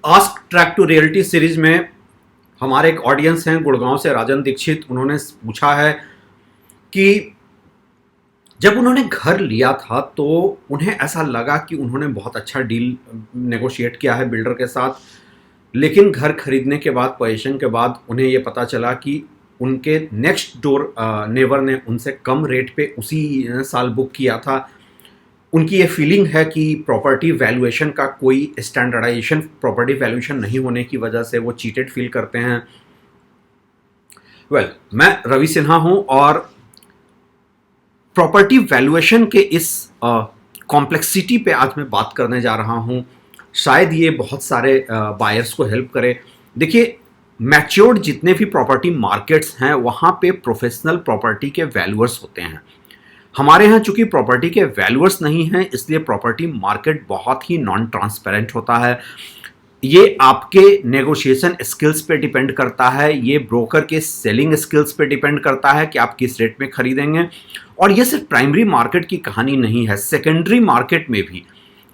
Ask track to reality series में हमारे एक ऑडियंस हैं गुड़गांव से राजन दीक्षित। उन्होंने पूछा है कि जब उन्होंने घर लिया था तो उन्हें ऐसा लगा कि उन्होंने बहुत अच्छा डील नेगोशिएट किया है बिल्डर के साथ, लेकिन घर खरीदने के बाद पोजीशन के बाद उन्हें ये पता चला कि उनके नेक्स्ट डोर नेबर ने उनसे कम रेट पे उसी साल बुक किया था। उनकी ये फीलिंग है कि प्रॉपर्टी वैल्यूएशन का कोई स्टैंडर्डाइजेशन प्रॉपर्टी वैल्यूएशन नहीं होने की वजह से वो चीटेड फील करते हैं। मैं रवि सिन्हा हूं और प्रॉपर्टी वैल्यूएशन के इस कॉम्प्लेक्सिटी पे आज मैं बात करने जा रहा हूं। शायद ये बहुत सारे बायर्स को हेल्प करे। देखिए, मैच्योर्ड जितने भी प्रॉपर्टी मार्केट्स हैं वहाँ पे प्रोफेशनल प्रॉपर्टी के वैल्यूअर्स होते हैं। हमारे यहाँ चूंकि प्रॉपर्टी के वैल्यूअर्स नहीं हैं, इसलिए प्रॉपर्टी मार्केट बहुत ही नॉन ट्रांसपेरेंट होता है। ये आपके नेगोशिएशन स्किल्स पे डिपेंड करता है, ये ब्रोकर के सेलिंग स्किल्स पे डिपेंड करता है कि आप किस रेट में खरीदेंगे। और ये सिर्फ प्राइमरी मार्केट की कहानी नहीं है, सेकेंडरी मार्केट में भी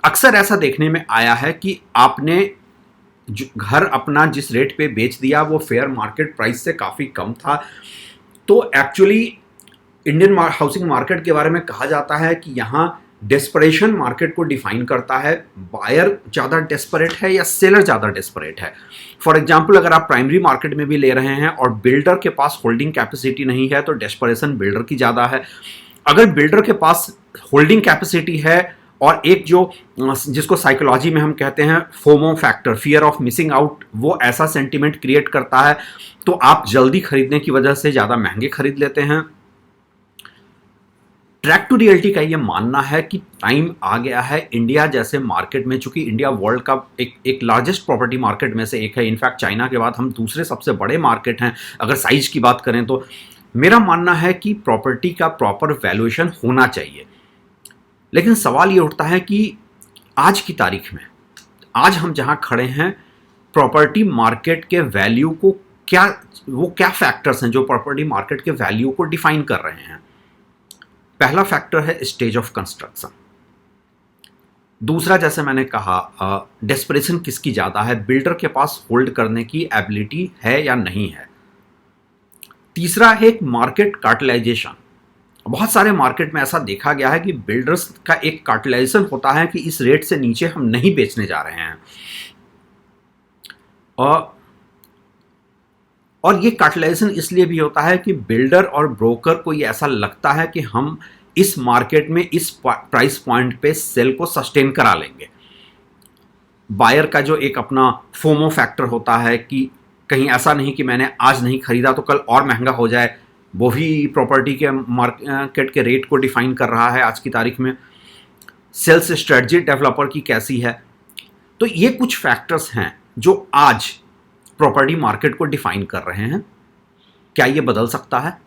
अक्सर ऐसा देखने में आया है कि आपने घर अपना जिस रेट पे बेच दिया वो फेयर मार्केट प्राइस से काफ़ी कम था। तो एक्चुअली इंडियन हाउसिंग मार्केट के बारे में कहा जाता है कि यहाँ डेस्परेशन मार्केट को डिफाइन करता है। बायर ज़्यादा डेस्परेट है या सेलर ज़्यादा डेस्परेट है। फॉर एग्जांपल, अगर आप प्राइमरी मार्केट में भी ले रहे हैं और बिल्डर के पास होल्डिंग कैपेसिटी नहीं है तो डेस्परेशन बिल्डर की ज़्यादा है। अगर बिल्डर के पास होल्डिंग कैपेसिटी है और एक जो जिसको साइकोलॉजी में हम कहते हैं FOMO factor, fear of missing out, वो ऐसा सेंटिमेंट क्रिएट करता है तो आप जल्दी खरीदने की वजह से ज़्यादा महंगे खरीद लेते हैं। ट्रैक टू रियलिटी का ये मानना है कि टाइम आ गया है इंडिया जैसे मार्केट में, चूंकि इंडिया वर्ल्ड का एक लार्जेस्ट प्रॉपर्टी मार्केट में से एक है। इनफैक्ट चाइना के बाद हम दूसरे सबसे बड़े मार्केट हैं अगर साइज की बात करें तो। मेरा मानना है कि प्रॉपर्टी का प्रॉपर वैल्यूएशन होना चाहिए, लेकिन सवाल ये उठता है कि आज की तारीख में, आज हम जहां खड़े हैं, प्रॉपर्टी मार्केट के वैल्यू को क्या फैक्टर्स हैं जो प्रॉपर्टी मार्केट के वैल्यू को डिफाइन कर रहे हैं। पहला फैक्टर है स्टेज ऑफ कंस्ट्रक्शन। दूसरा, जैसे मैंने कहा, डेस्परेशन किसकी ज़्यादा है, बिल्डर के पास होल्ड करने की एबिलिटी है या नहीं है। तीसरा है एक मार्केट कार्टलाइजेशन। बहुत सारे मार्केट में ऐसा देखा गया है कि बिल्डर्स का एक कार्टलाइजेशन होता है कि इस रेट से नीचे हम नहीं बेचने जा रहे हैं। और ये कार्टलाइजेशन इसलिए भी होता है कि बिल्डर और ब्रोकर को ये ऐसा लगता है कि हम इस मार्केट में इस प्राइस पॉइंट पे सेल को सस्टेन करा लेंगे। बायर का जो एक अपना फोमो फैक्टर होता है कि कहीं ऐसा नहीं कि मैंने आज नहीं खरीदा तो कल और महंगा हो जाए, वो भी प्रॉपर्टी के मार्केट के रेट को डिफाइन कर रहा है आज की तारीख में। सेल्स स्ट्रेटजी डेवलपर की कैसी है। तो ये कुछ फैक्टर्स हैं जो आज प्रॉपर्टी मार्केट को डिफाइन कर रहे हैं। क्या ये बदल सकता है?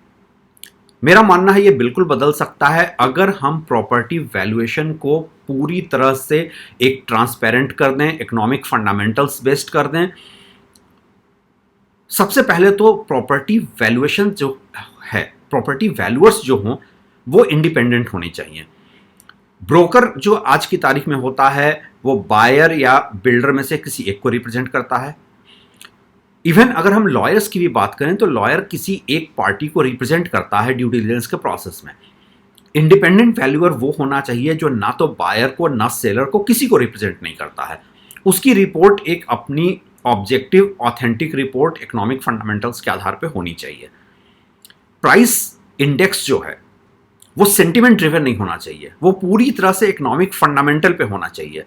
मेरा मानना है ये बिल्कुल बदल सकता है अगर हम प्रॉपर्टी वैल्यूएशन को पूरी तरह से एक ट्रांसपेरेंट कर दें, इकोनॉमिक फंडामेंटल्स बेस्ड कर दें। सबसे पहले तो प्रॉपर्टी वैल्यूएशन जो है, प्रॉपर्टी वैल्यूअर्स जो हों वो इंडिपेंडेंट होने चाहिए। ब्रोकर जो आज की तारीख में होता है वो बायर या बिल्डर में से किसी एक को रिप्रेजेंट करता है। इवन अगर हम लॉयर्स की भी बात करें तो लॉयर किसी एक पार्टी को रिप्रेजेंट करता है ड्यू डिलिजेंस के प्रोसेस में। इंडिपेंडेंट वैल्यूअर वो होना चाहिए जो ना तो बायर को ना सेलर को किसी को रिप्रेजेंट नहीं करता है। उसकी रिपोर्ट एक अपनी objective authentic report economic fundamentals के आधार पर होनी चाहिए। प्राइस इंडेक्स जो है वो सेंटिमेंट ड्रिवन नहीं होना चाहिए, वो पूरी तरह से इकोनॉमिक फंडामेंटल पे होना चाहिए।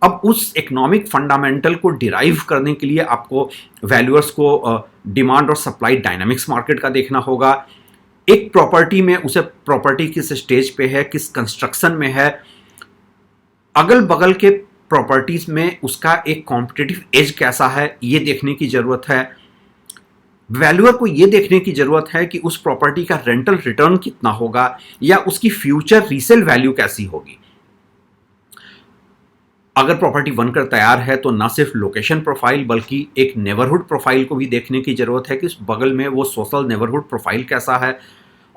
अब उस इकोनॉमिक फंडामेंटल को डिराइव करने के लिए आपको वैल्यूअर्स को डिमांड और सप्लाई डायनामिक्स मार्केट का देखना होगा। एक प्रॉपर्टी में उसे प्रॉपर्टी किस स्टेज पे है, किस कंस्ट्रक्शन में है, अगल बगल के प्रॉपर्टीज में उसका एक कॉम्पिटिटिव एज कैसा है, ये देखने की जरूरत है। वैल्यूअर को ये देखने की जरूरत है कि उस प्रॉपर्टी का रेंटल रिटर्न कितना होगा या उसकी फ्यूचर रीसेल वैल्यू कैसी होगी। अगर प्रॉपर्टी बनकर तैयार है तो ना सिर्फ लोकेशन प्रोफाइल बल्कि एक नेबरहुड प्रोफाइल को भी देखने की जरूरत है कि इस बगल में वो सोशल नेबरहुड प्रोफाइल कैसा है।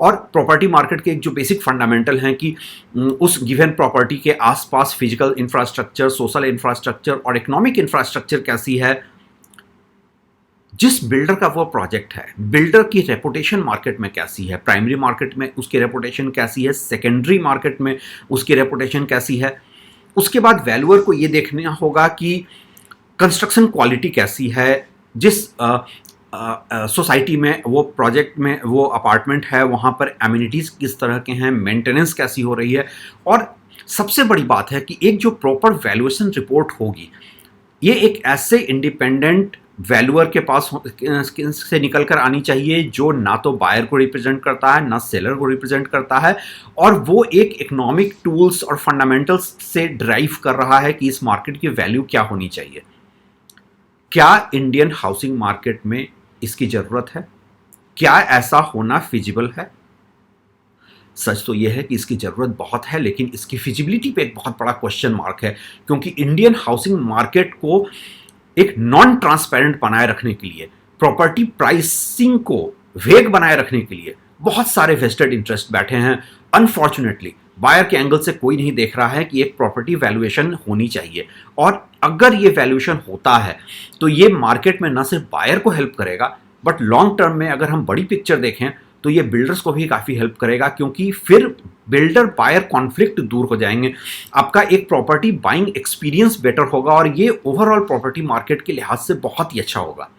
और प्रॉपर्टी मार्केट के एक जो बेसिक फंडामेंटल हैं कि उस गिवन प्रॉपर्टी के आसपास फिजिकल इंफ्रास्ट्रक्चर, सोशल इंफ्रास्ट्रक्चर और इकोनॉमिक इंफ्रास्ट्रक्चर कैसी है, जिस बिल्डर का वो प्रोजेक्ट है, बिल्डर की रेपुटेशन मार्केट में कैसी है, प्राइमरी मार्केट में उसकी रेपुटेशन कैसी है, सेकेंडरी मार्केट में उसकी रेपुटेशन कैसी है। उसके बाद वैल्यूअर को ये देखना होगा कि कंस्ट्रक्शन क्वालिटी कैसी है, जिस सोसाइटी में वो प्रोजेक्ट में वो अपार्टमेंट है वहाँ पर एमिनिटीज़ किस तरह के हैं, मेंटेनेंस कैसी हो रही है। और सबसे बड़ी बात है कि एक जो प्रॉपर वैल्यूएशन रिपोर्ट होगी, ये एक ऐसे इंडिपेंडेंट वैल्यूअर के पास से निकल कर आनी चाहिए जो ना तो बायर को रिप्रेजेंट करता है ना सेलर को रिप्रेजेंट करता है, और वो एक इकोनॉमिक टूल्स और फंडामेंटल्स से ड्राइव कर रहा है कि इस मार्केट की वैल्यू क्या होनी चाहिए। क्या इंडियन हाउसिंग मार्केट में इसकी ज़रूरत है? क्या ऐसा होना फिजिबल है? सच तो यह है कि इसकी ज़रूरत बहुत है, लेकिन इसकी फिजिबिलिटी पे एक बहुत बड़ा क्वेश्चन मार्क है, क्योंकि इंडियन हाउसिंग मार्केट को एक नॉन ट्रांसपेरेंट बनाए रखने के लिए, प्रॉपर्टी प्राइसिंग को वेग बनाए रखने के लिए बहुत सारे वेस्टेड इंटरेस्ट बैठे हैं। अनफॉर्चुनेटली बायर के एंगल से कोई नहीं देख रहा है कि एक प्रॉपर्टी वैल्यूएशन होनी चाहिए, और अगर ये वैल्यूएशन होता है तो ये मार्केट में न सिर्फ बायर को हेल्प करेगा, बट लॉन्ग टर्म में अगर हम बड़ी पिक्चर देखें तो ये बिल्डर्स को भी काफ़ी हेल्प करेगा, क्योंकि फिर बिल्डर बायर कॉन्फ्लिक्ट दूर हो जाएंगे, आपका एक प्रॉपर्टी बाइंग एक्सपीरियंस बेटर होगा, और ये ओवरऑल प्रॉपर्टी मार्केट के लिहाज से बहुत ही अच्छा होगा।